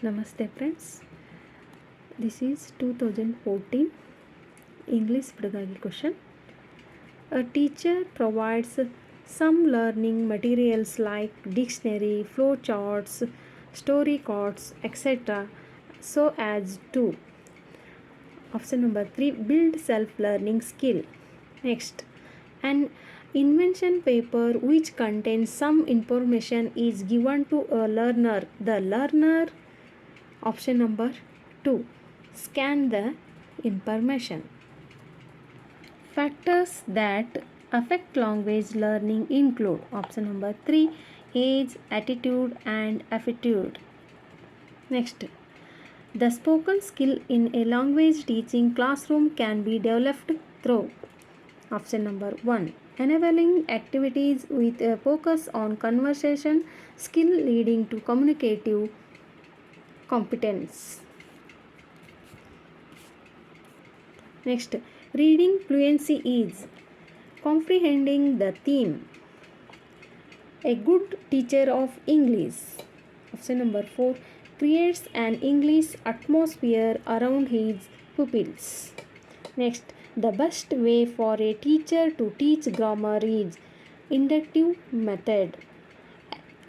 Namaste friends, this is 2014 English Pedagogy question. A teacher provides some learning materials like dictionary, flowcharts, story cards, etc. so as to option number 3 build self-learning skill. Next, an invention paper which contains some information is given to a learner. The learner option number 2 scan the information. Factors that affect language learning include option number 3 age, attitude and aptitude. Next, the spoken skill in a language teaching classroom can be developed through option number 1 enabling activities with a focus on conversation skill leading to communicative competence. Next, reading fluency is comprehending the theme. A good teacher of English, option number 4, creates an English atmosphere around his pupils. Next, the best way for a teacher to teach grammar is inductive method.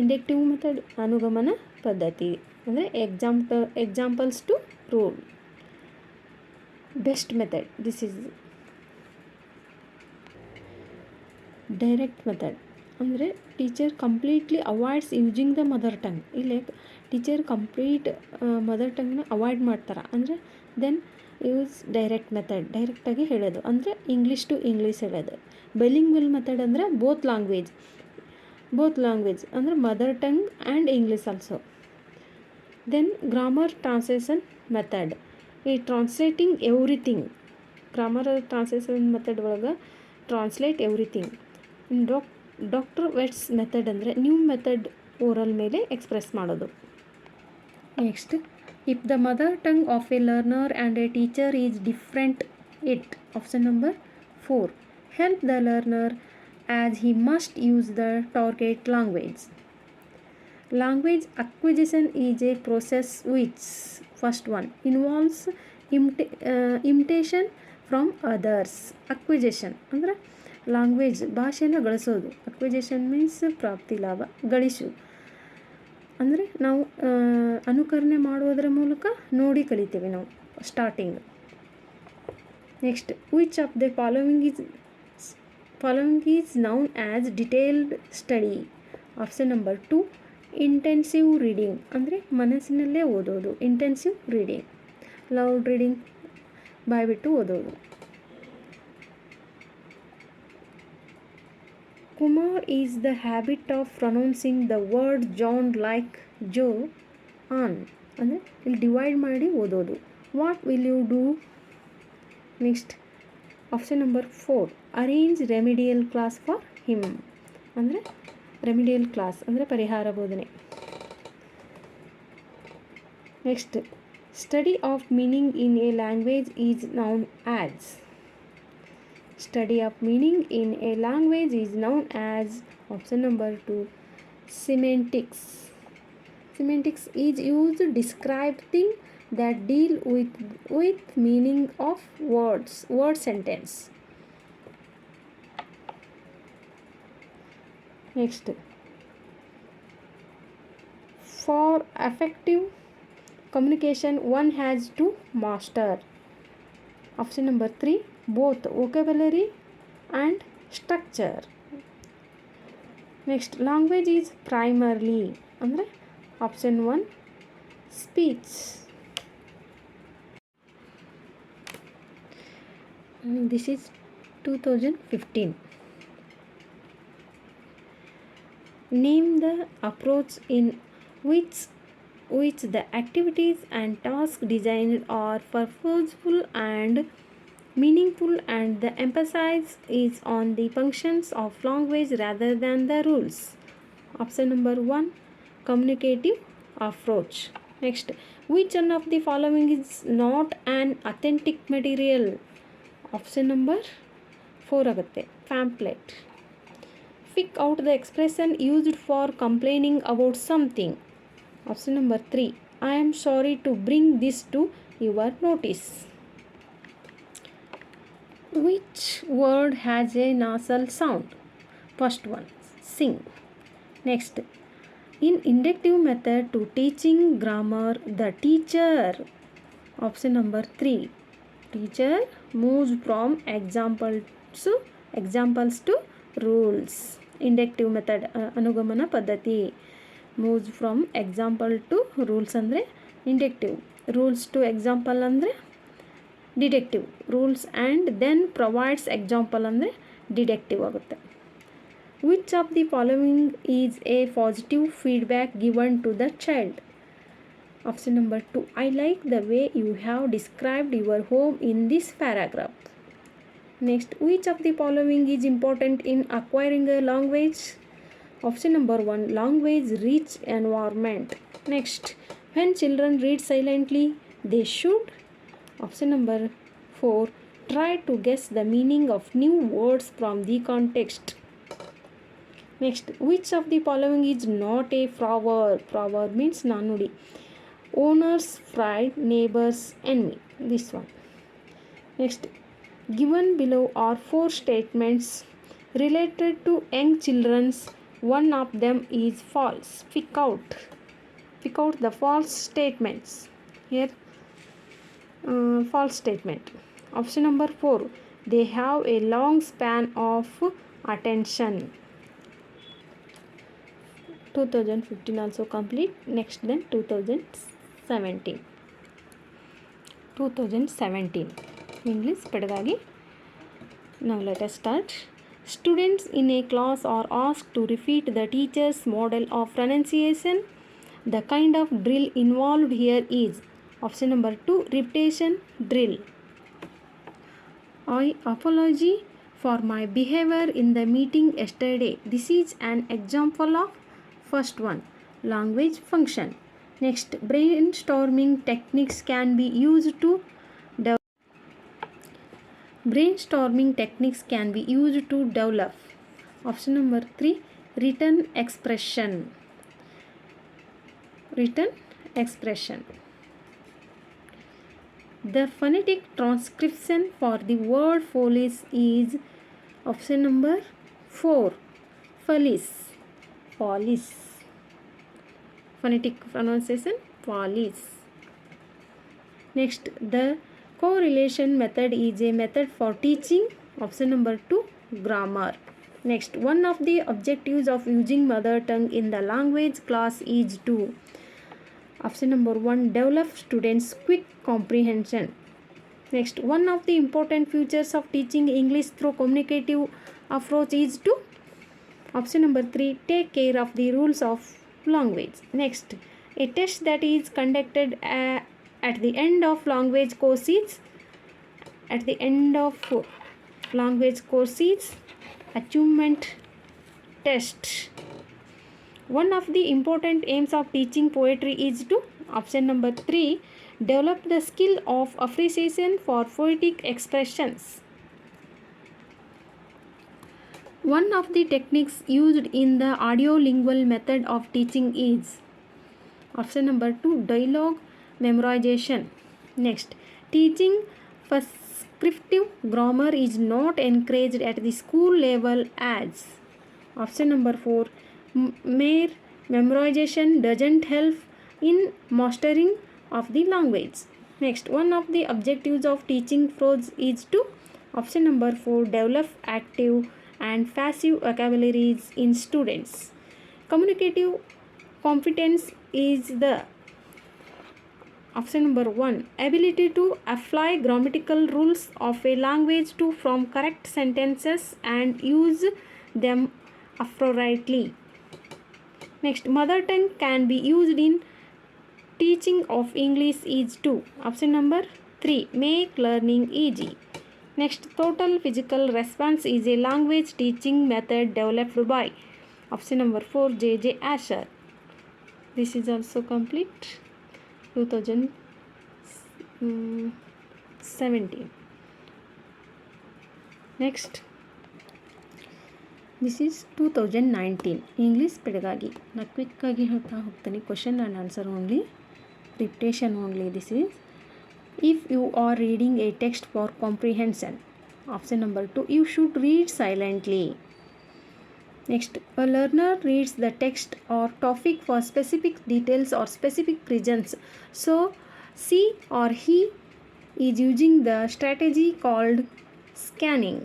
Inductive method ಅನುಗಮನ ಪದ್ಧತಿ ಅಂದರೆ examples to rule. Best method, this is direct method ಅಂದರೆ teacher completely avoids using the mother tongue. ಇಲ್ಲಿ teacher complete mother ಟಂಗ್ನ avoid ಮಾಡ್ತಾರೆ ಅಂದರೆ then use direct method, ಡೈರೆಕ್ಟಾಗಿ ಹೇಳೋದು ಅಂದರೆ ಇಂಗ್ಲೀಷ್ ಟು ಇಂಗ್ಲೀಷ್ ಹೇಳೋದು. ಬೈಲಿಂಗ್ವಲ್ ಮೆಥಡ್ ಅಂದರೆ ಬೋತ್ ಲ್ಯಾಂಗ್ವೇಜ್ ಅಂದರೆ mother tongue and English also. Then grammar translation method ಈ translating everything, grammar translation method ಒಳಗೆ translate everything. Doctor West's method ಅಂದರೆ ನ್ಯೂ ಮೆಥಡ್ ಓರಲ್ ಮೇಲೆ ಎಕ್ಸ್ಪ್ರೆಸ್ ಮಾಡೋದು. Next, if the mother tongue of A learner and A teacher is different it option number 4 help the learner as he must use the target language. Language acquisition is a process which first one involves imitation from others. Acquisition ಅಂದರೆ language ಭಾಷೆನ ಗಳಿಸೋದು. Acquisition means ಪ್ರಾಪ್ತಿ ಲಾಭ, ಗಳಿಸು ಅಂದರೆ ನಾವು ಅನುಕರಣೆ ಮಾಡುವುದರ ಮೂಲಕ ನೋಡಿ ಕಲಿತೀವಿ ನಾವು starting. Next, which of the following is known as detailed study option number 2 intensive reading ಅಂದರೆ ಮನಸ್ಸಿನಲ್ಲೇ ಓದೋದು, ಇಂಟೆನ್ಸಿವ್ ರೀಡಿಂಗ್. ಲೌಡ್ ರೀಡಿಂಗ್ ಬಾಯ್ಬಿಟ್ಟು ಓದೋದು. Kumar is the habit of pronouncing the word John like Jo on ಅಂದರೆ ಇಲ್ಲಿ ಡಿವೈಡ್ ಮಾಡಿ ಓದೋದು. What will you do? Next, option number 4 arrange remedial class for him ಅಂದರೆ ರೆಮಿಡಿಯಲ್ ಕ್ಲಾಸ್ ಅಂದರೆ ಪರಿಹಾರ ಬೋಧನೆ. Next, study of meaning in a language is known as. Study of meaning in a language is known as option number 2 semantics. Semantics is used to describe thing that deal with meaning of word sentence. Next, for effective communication one has to master option number 3 both vocabulary and structure. Next, language is primarily andre option 1 speech. This is 2015. Name the approach in which the activities and tasks designed are purposeful and meaningful and the emphasis is on the functions of language rather than the rules. Option number 1 communicative approach. Next, which one of the following is not an authentic material? Option number 4 ಆಗುತ್ತೆ, pamphlet. Pick out the expression used for complaining about something. Option number 3 I am sorry to bring this to your notice. Which word has a nasal sound? First one, sing. Next, in inductive method to teaching grammar, the teacher, option number 3, teacher moves from examples to rules. Inductive method ಅನುಗಮನ ಪದ್ಧತಿ moves from example to rules ಅಂದರೆ inductive, rules to example ಅಂದರೆ deductive, rules and then provides example ಅಂದರೆ deductive ಆಗುತ್ತೆ. Which of the following is a positive feedback given to the child? Option number 2, I like the way you have described your home in this paragraph. Next, which of the following is important in acquiring a language? Option number 1, language rich environment. Next, when children read silently they should. Option number 4, try to guess the meaning of new words from the context. Next, which of the following is not a proverb? Proverb means nanudi. Owner's pride, neighbor's enemy. This one. Next, given below are 4 statements related to young children's. One of them is false. Pick out the false statements. Here, false statement. Option number 4, they have a long span of attention. 2015 also complete. Next, then 2017 English Pedagogy. Now let us start. Students in a class are asked to repeat the teacher's model of pronunciation. The kind of drill involved here is option number 2, repetition drill. I apology for my behavior in the meeting yesterday. This is an example of first one, language function. Next, brainstorming techniques can be used to develop. Option number 3, written expression. The phonetic transcription for the word police is option number 4, police. Phonetic pronunciation, police. Next, the correlation method is a method for teaching. Option number 2, grammar. Next, one of the objectives of using mother tongue in the language class is to option number 1, develop students quick comprehension. Next, one of the important features of teaching English through communicative approach is to option number 3, take care of the rules of language. Next, a test that is conducted at the end of language courses. Achievement test. One of the important aims of teaching poetry is to option number 3, develop the skill of appreciation for poetic expressions. One of the techniques used in the audiolingual method of teaching is option number 2, dialogue memorization. Next, teaching prescriptive grammar is not encouraged at the school level as option number 4, mere memorization doesn't help in mastering of the language. Next, one of the objectives of teaching prose is to option number 4, develop active and passive vocabularies in students. Communicative competence is the option number 1, ability to apply grammatical rules of a language to form correct sentences and use them appropriately. Next, mother tongue can be used in teaching of English is to option number 3, make learning easy. Next, total physical response is a language teaching method developed by option number 4, J.J. Asher. This is also complete. 2017. Next, this is 2019 English Pedagogy. ನಾನು ಕ್ವಿಕ್ಕಾಗಿ ಹೇಳ್ತಾ ಹೋಗ್ತೀನಿ, question and answer only. repetition only. This is if you are reading a text for comprehension. Option number 2, you should read silently. Next, a learner reads the text or topic for specific details or specific reasons. So, she or he is using the strategy called scanning.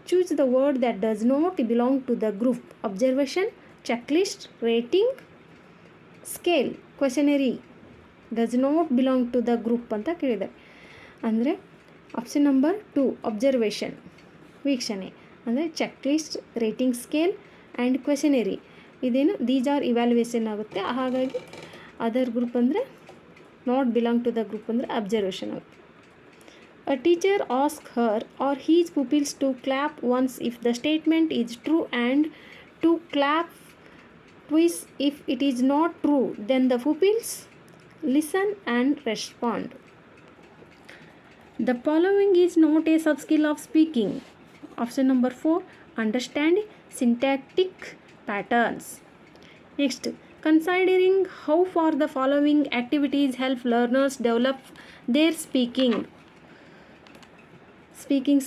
Choose the word that does not belong to the group. Observation, checklist, rating, scale, questionnaire does not belong to the group ಅಂತ ಕೇಳಿದ್ದಾರೆ. ಅಂದರೆ option number 2 observation ವೀಕ್ಷಣೆ, ಅಂದರೆ checklist, rating scale and questionnaire ಇದೇನು these are evaluation ಆಗುತ್ತೆ. ಹಾಗಾಗಿ other group ಅಂದರೆ not belong to the group ಅಂದರೆ ಅಬ್ಸರ್ವೇಷನ್ ಆಗುತ್ತೆ. A teacher asks her or his pupils to clap once if the statement is true and to clap twice if it is not true. Then the pupils listen and respond. The following is not a subskill of speaking. Option number 4, understand syntactic patterns. Next, considering how far the following activities help learners develop their speaking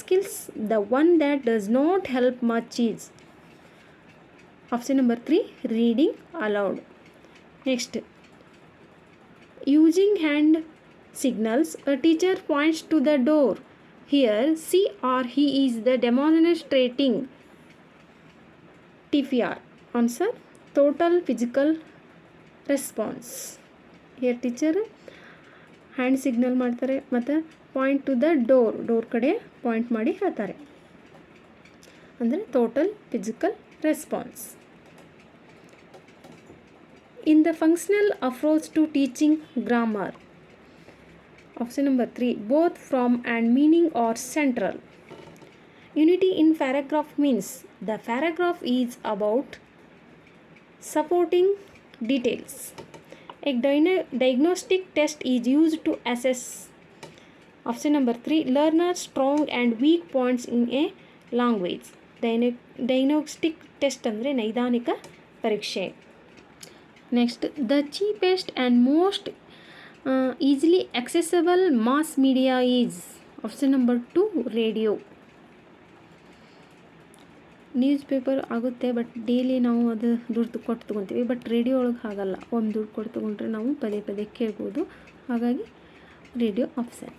skills, the one that does not help much is option number 3, reading aloud. Next, using hand signals, a teacher points to the door. Here she or he is the demonstrating TPR. Answer, total physical response. Here teacher hand signal ಮಾಡ್ತಾರೆ ಮತ್ತು point to the door ಕಡೆ point ಮಾಡಿ ಹೇಳ್ತಾರೆ, ಅಂದರೆ total physical response. In the functional approach to teaching grammar, option number 3, both form and meaning are central. Unity in paragraph means the paragraph is about supporting details. A diagnostic test is used to assess. Option number 3, learners' strong and weak points in a language. Diagnostic test ಅಂದರೆ ನೈದಾನಿಕ ಪರೀಕ್ಷೆ. Next, the cheapest and most easily accessible mass media is option number 2, radio. News paper ಆಗುತ್ತೆ, but daily ನಾವು ಅದು ದುಡ್ಡು ಕೊಟ್ಟು ತೊಗೊತೀವಿ. But radio ಒಳಗೆ ಹಾಗಲ್ಲ, ಒಂದು ದುಡ್ಡು ಕೊಟ್ಟು ತೊಗೊಂಡ್ರೆ ನಾವು ಪದೇ ಪದೇ ಕೇಳ್ಬೋದು. ಹಾಗಾಗಿ radio option.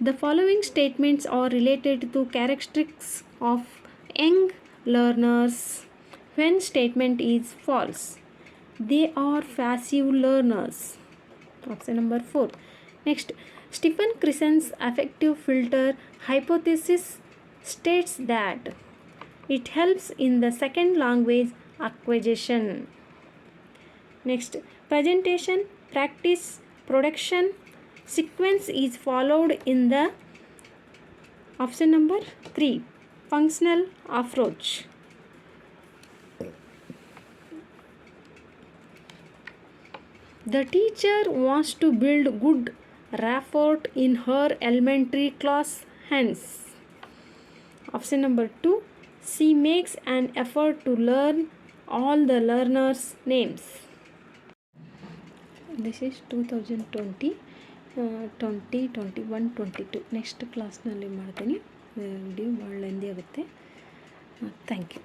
The following statements are related to characteristics of young learners when statement is false. They are passive learners. Option number 4. Next, Stephen Krashen's affective filter hypothesis states that it helps in the second language acquisition. Next, presentation, practice, production sequence is followed in the option number 3, functional approach. The teacher wants to build good rapport in her elementary class, hence option number 2, she makes an effort to learn all the learners' names. This is 2020, 21, 22. Next ಕ್ಲಾಸ್ನಲ್ಲಿ ಮಾಡ್ತೀನಿ. Video ಭಾಳ lengthy ಆಗುತ್ತೆ. Thank you.